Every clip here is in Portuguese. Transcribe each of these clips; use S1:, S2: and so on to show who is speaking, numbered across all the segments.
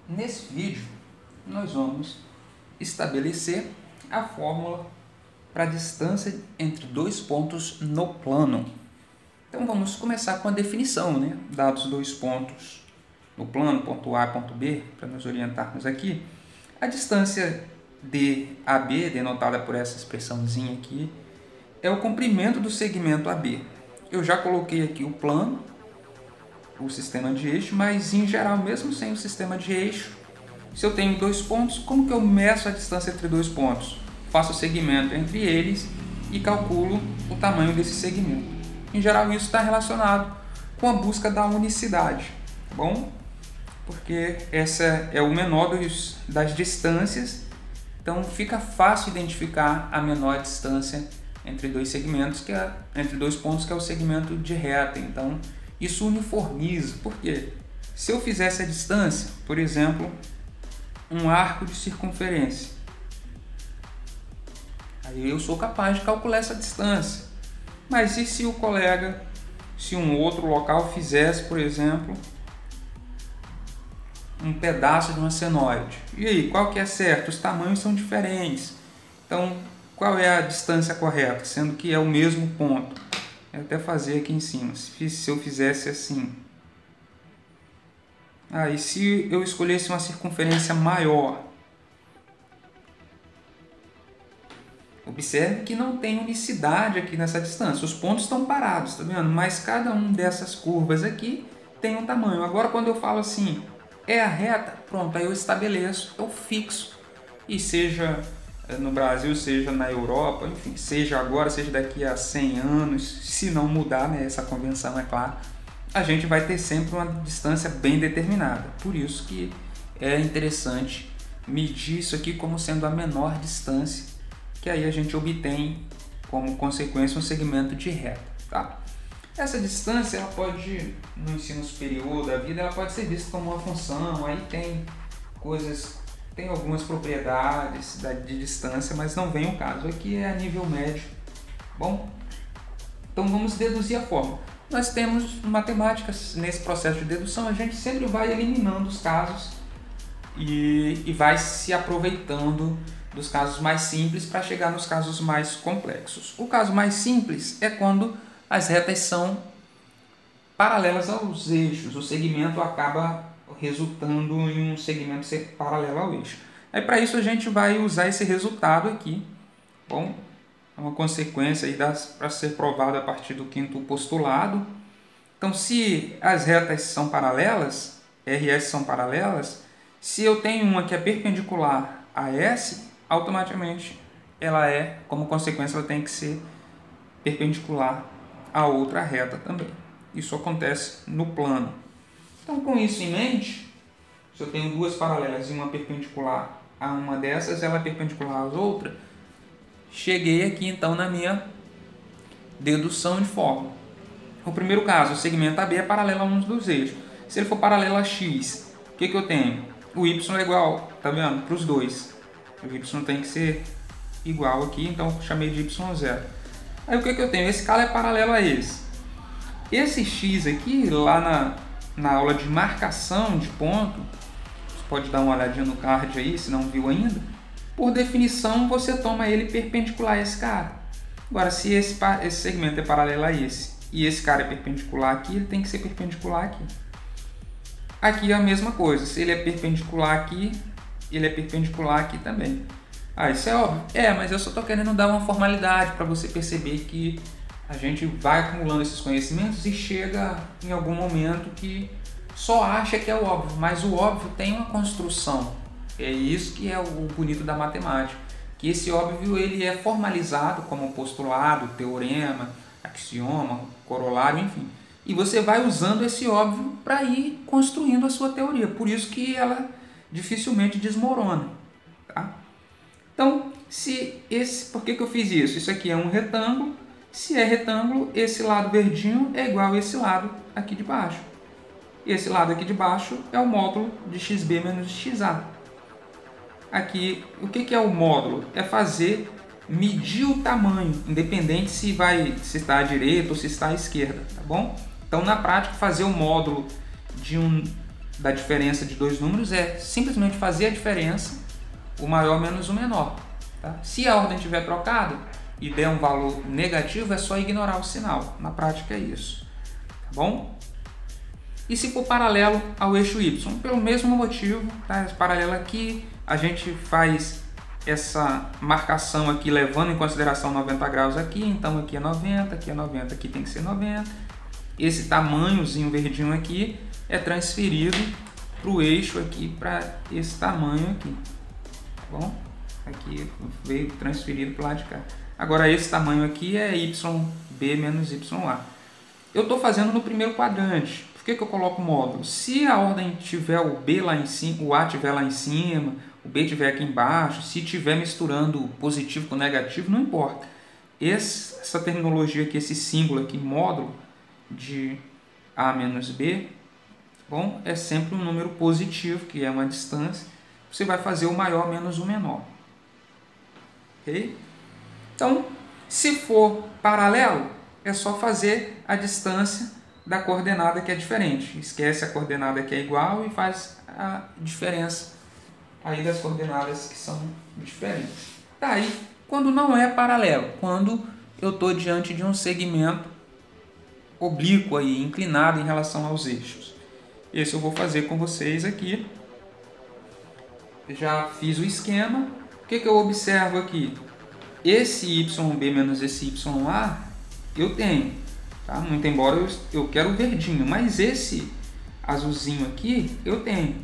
S1: Nesse vídeo, nós vamos estabelecer a fórmula para a distância entre dois pontos no plano. Então vamos começar com a definição, né? Dados dois pontos no plano, ponto A e ponto B, para nos orientarmos aqui. A distância DAB, denotada por essa expressãozinha aqui, é o comprimento do segmento AB. Eu já coloquei aqui o plano, o sistema de eixo, mas em geral, mesmo sem o sistema de eixo, se eu tenho dois pontos, como que eu meço a distância entre dois pontos? Faço o segmento entre eles e calculo o tamanho desse segmento. Em geral, isso está relacionado com a busca da unicidade, tá bom? Porque essa é o menor das distâncias, então fica fácil identificar a menor distância entre dois segmentos, entre dois pontos, que é o segmento de reta. Então, isso uniformiza. Por quê? Se eu fizesse a distância, por exemplo, um arco de circunferência, aí eu sou capaz de calcular essa distância. Mas e se se um outro local fizesse, por exemplo, um pedaço de uma senoide? E aí, qual que é certo? Os tamanhos são diferentes. Então, qual é a distância correta? Sendo que é o mesmo ponto. Eu até fazer aqui em cima. Se eu fizesse assim. E se eu escolhesse uma circunferência maior? Observe que não tem unicidade aqui nessa distância. Os pontos estão parados, tá vendo? Mas cada um dessas curvas aqui tem um tamanho. Agora, quando eu falo assim, é a reta, pronto, aí eu estabeleço, eu fixo. E seja no Brasil, seja na Europa, enfim, seja agora, seja daqui a 100 anos, se não mudar, né, essa convenção, é claro, a gente vai ter sempre uma distância bem determinada. Por isso que é interessante medir isso aqui como sendo a menor distância, que aí a gente obtém como consequência um segmento de reta, tá? Essa distância, ela pode, no ensino superior da vida, ela pode ser vista como uma função. Aí tem algumas propriedades de distância, mas não vem o caso. Aqui é a nível médio. Bom, então vamos deduzir a fórmula. Nós temos matemática nesse processo de dedução, a gente sempre vai eliminando os casos e vai se aproveitando dos casos mais simples para chegar nos casos mais complexos. O caso mais simples é quando as retas são paralelas aos eixos. O segmento acaba resultando em um segmento ser paralelo ao eixo. Aí para isso a gente vai usar esse resultado aqui. Bom, é uma consequência aí para ser provado a partir do quinto postulado. Então, se as retas são paralelas, RS são paralelas, se eu tenho uma que é perpendicular a S, automaticamente como consequência, ela tem que ser perpendicular a outra reta também. Isso acontece no plano. Então, com isso em mente, se eu tenho duas paralelas e uma perpendicular a uma dessas, ela é perpendicular às outras, cheguei aqui então na minha dedução de fórmula. No primeiro caso, o segmento AB é paralelo a um dos eixos. Se ele for paralelo a X, o que eu tenho? O Y é igual, tá vendo? Para os dois. O Y tem que ser igual aqui, então eu chamei de Y0. Aí o que eu tenho? Esse cara é paralelo a esse. Esse X aqui, lá na aula de marcação de ponto, você pode dar uma olhadinha no card aí, se não viu ainda. Por definição, você toma ele perpendicular a esse cara. Agora, se esse segmento é paralelo a esse e esse cara é perpendicular aqui, ele tem que ser perpendicular aqui. Aqui é a mesma coisa. Se ele é perpendicular aqui, ele é perpendicular aqui também. Isso é óbvio? Mas eu só estou querendo dar uma formalidade para você perceber que a gente vai acumulando esses conhecimentos e chega em algum momento que só acha que é o óbvio, mas o óbvio tem uma construção. É isso que é o bonito da matemática, que esse óbvio ele é formalizado como postulado, teorema, axioma, corolário, enfim. E você vai usando esse óbvio para ir construindo a sua teoria. Por isso que ela dificilmente desmorona, tá? Então, por que eu fiz isso? Isso aqui é um retângulo. Se é retângulo, esse lado verdinho é igual a esse lado aqui de baixo. Esse lado aqui de baixo é o módulo de xb menos xa. Aqui, o que é o módulo? É medir o tamanho, independente se está à direita ou se está à esquerda, tá bom? Então, na prática, fazer o módulo de um da diferença de dois números é simplesmente fazer a diferença, o maior menos o menor. Tá? Se a ordem estiver trocada e der um valor negativo, é só ignorar o sinal. Na prática é isso. Tá bom? E se for paralelo ao eixo Y? Pelo mesmo motivo, tá? Paralelo aqui, a gente faz essa marcação aqui levando em consideração 90 graus aqui, então aqui é 90, aqui é 90, aqui tem que ser 90. Esse tamanhozinho verdinho aqui é transferido para o eixo aqui, para esse tamanho aqui, tá bom? Aqui veio transferido para o lado de cá. Agora esse tamanho aqui é YB menos YA. Eu estou fazendo no primeiro quadrante. Por que eu coloco módulo? Se a ordem tiver o B lá em cima, o A tiver lá em cima, o B tiver aqui embaixo, se tiver misturando positivo com negativo, não importa. Essa terminologia aqui, esse símbolo aqui, módulo de A menos B, bom, é sempre um número positivo, que é uma distância. Você vai fazer o maior menos o menor. Ok? Então, se for paralelo, é só fazer a distância da coordenada que é diferente. Esquece a coordenada que é igual e faz a diferença aí das coordenadas que são diferentes. Tá aí quando não é paralelo, quando eu estou diante de um segmento oblíquo aí, inclinado em relação aos eixos. Esse eu vou fazer com vocês aqui. Já fiz o esquema. O que eu observo aqui? Esse YB menos esse YA eu tenho, tá? Muito embora eu quero o verdinho, mas esse azulzinho aqui eu tenho,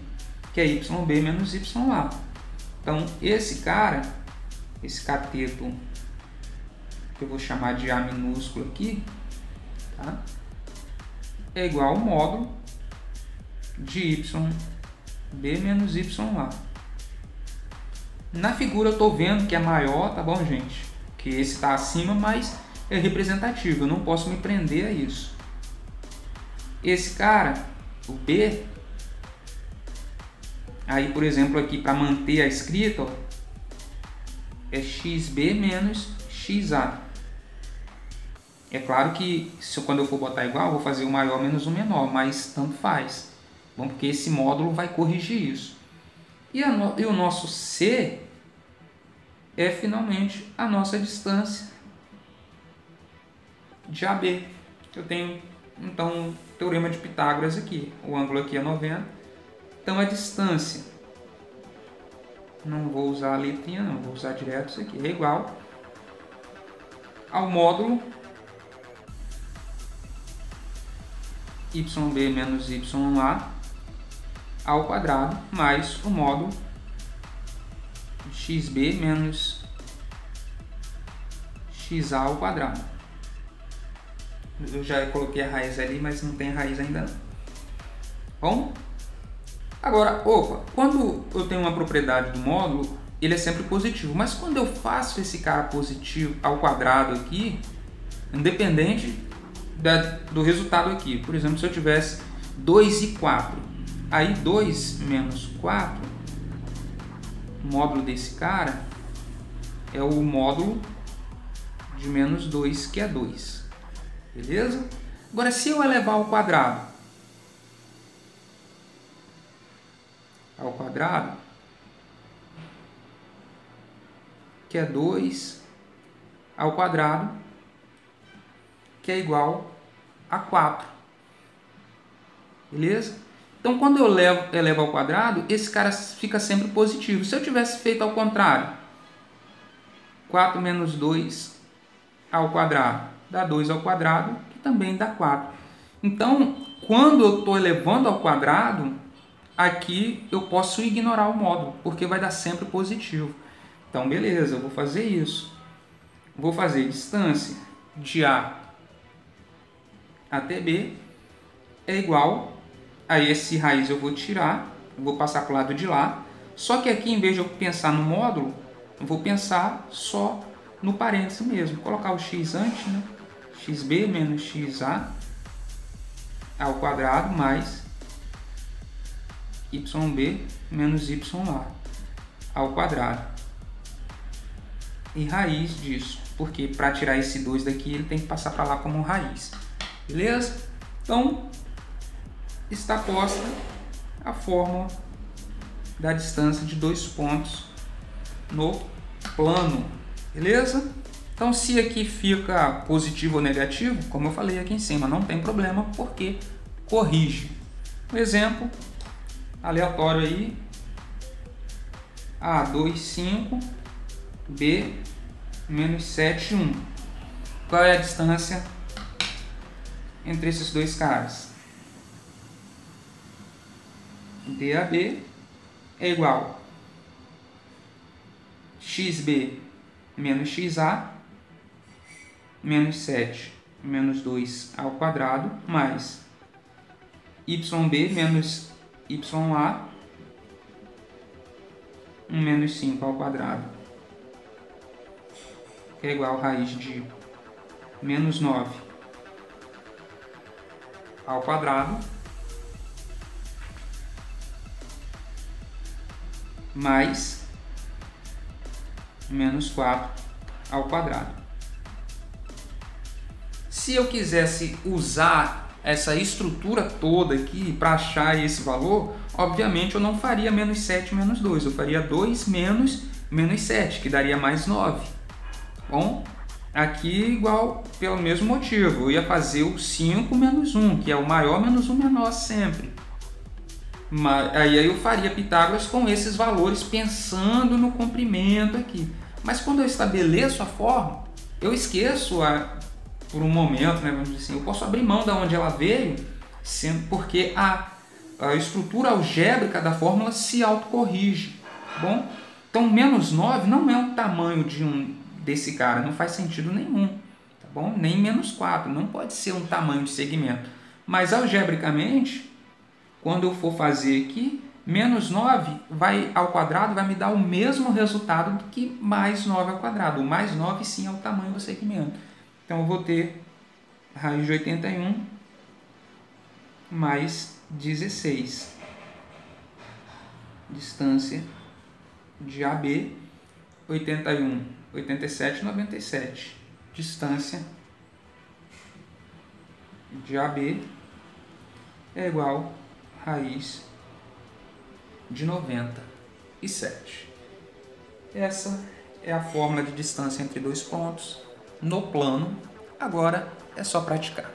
S1: que é YB menos YA. Então esse cara, esse cateto, que eu vou chamar de A minúsculo aqui, tá? É igual ao módulo de YB menos YA. Na figura eu estou vendo que é maior, tá bom, gente? Que esse está acima, mas é representativo, eu não posso me prender a isso. Esse cara, o B, aí por exemplo aqui para manter a escrita, ó, é XB menos XA. É claro que quando eu for botar igual, eu vou fazer o maior menos o menor, mas tanto faz. Bom, porque esse módulo vai corrigir isso. E o nosso C é finalmente a nossa distância de AB. Eu tenho então o teorema de Pitágoras aqui. O ângulo aqui é 90. Então a distância, não vou usar a letrinha, não, vou usar direto isso aqui, é igual ao módulo YB menos YA ao quadrado mais o módulo XB menos XA ao quadrado. Eu já coloquei a raiz ali, mas não tem raiz ainda não. Bom, agora, quando eu tenho uma propriedade do módulo, ele é sempre positivo. Mas quando eu faço esse cara positivo ao quadrado aqui, independente do resultado aqui, por exemplo, se eu tivesse 2 e 4, aí 2 menos 4, o módulo desse cara é o módulo de menos 2, que é 2. Beleza? Agora, se eu elevar ao quadrado, que é 2 ao quadrado, que é igual a 4. Beleza? Então, quando eu elevo ao quadrado, esse cara fica sempre positivo. Se eu tivesse feito ao contrário, 4 menos 2 ao quadrado dá 2 ao quadrado, que também dá 4. Então, quando eu estou elevando ao quadrado, aqui eu posso ignorar o módulo, porque vai dar sempre positivo. Então, beleza, eu vou fazer isso. Vou fazer distância de A até B é igual a esse raiz eu vou tirar, eu vou passar para o lado de lá. Só que aqui, em vez de eu pensar no módulo, eu vou pensar só no parênteses mesmo. Vou colocar o x antes, né? XB menos XA ao quadrado mais YB menos YA ao quadrado. E raiz disso, porque para tirar esse 2 daqui, ele tem que passar para lá como raiz. Beleza? Então, está posta a fórmula da distância de dois pontos no plano, beleza? Então, se aqui fica positivo ou negativo, como eu falei aqui em cima, não tem problema, porque corrige. Um exemplo aleatório aí, A 2, 5, B menos 7, 1. Qual é a distância entre esses dois caras? DAB é igual XB menos XA menos 7 menos 2 ao quadrado mais YB menos YA menos 5 ao quadrado, que é igual a raiz de menos 9 ao quadrado mais menos 4 ao quadrado. Se eu quisesse usar essa estrutura toda aqui para achar esse valor, obviamente eu não faria menos 7 menos 2, eu faria 2 menos 7, que daria mais 9. Bom, aqui igual pelo mesmo motivo, eu ia fazer o 5 menos 1, que é o maior menos o menor sempre. Aí eu faria Pitágoras com esses valores pensando no comprimento aqui. Mas quando eu estabeleço a forma, eu esqueço por um momento, né, vamos dizer assim, eu posso abrir mão de onde ela veio, porque a estrutura algébrica da fórmula se autocorrige. Bom, então menos 9 não é o tamanho desse cara, não faz sentido nenhum. Tá bom? Nem menos 4, não pode ser um tamanho de segmento. Mas algebricamente, quando eu for fazer aqui, menos 9 ao quadrado vai me dar o mesmo resultado do que mais 9 ao quadrado. O mais 9 sim é o tamanho do segmento. Então eu vou ter raiz de 81 mais 16. Distância de AB, 81, 87, 97. Distância de AB é igual a raiz de 97. Essa é a fórmula de distância entre dois pontos no plano. Agora é só praticar.